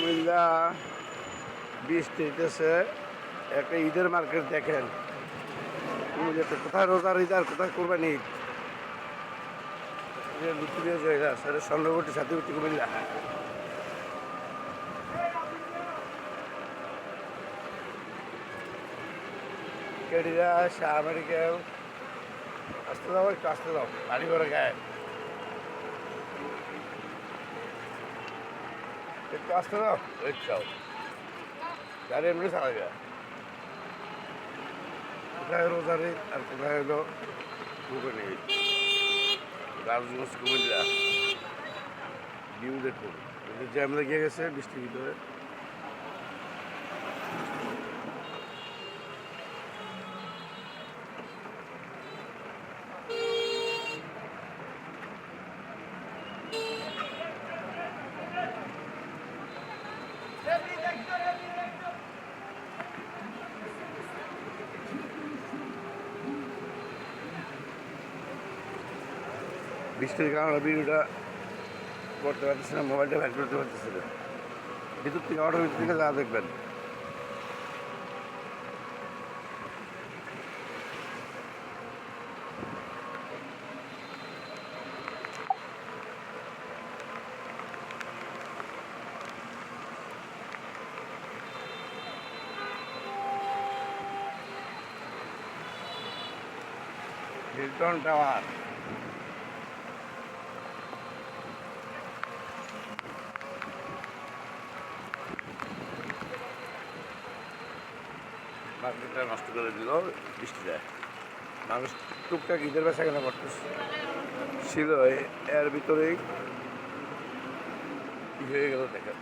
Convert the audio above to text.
কুমিল্লা বৃষ্টি হইতেছে। একটা ঈদের মার্কেট দেখেন কুমিল্লাতে, কোথায় রোজার ঈদ আর কোথায় কোরবানি ঈদ। লুতুরিয়া জায়গা সেটা স্বর্ণবর্তী ছাতিবর্তী কুমিল্লা। কেডিরা শাহ মেডিকেল। আসতে দাও, একটু আসতে দাও, বাড়ি ঘরে গায়ে একটু আসতে দাও। ওই চাও গাড়ি এমনি চালাবে। কোথায় রোজার ঈদ আর কোথায় হলো কোরবানি ঈদ। রাজগঞ্জ কুমিল্লা ভিউ দেখুন, জ্যাম লেগে গেছে বৃষ্টির ভিতরে। বৃষ্টির কারণে ভিডিওটা করতে পারতেছি না, মোবাইলটা ব্যাক করতে পারতেছি না। ভিতর থেকে অটোর ভিতর থেকে যা দেখবেন। Hilton tower. মার্কেটটা নষ্ট করে দিল বৃষ্টিটা। মানুষ টুকটাক ঈদের বেচা কেনা করতেছে ছিল, এর ভিতরেই কি হয়ে গেল দেখেন।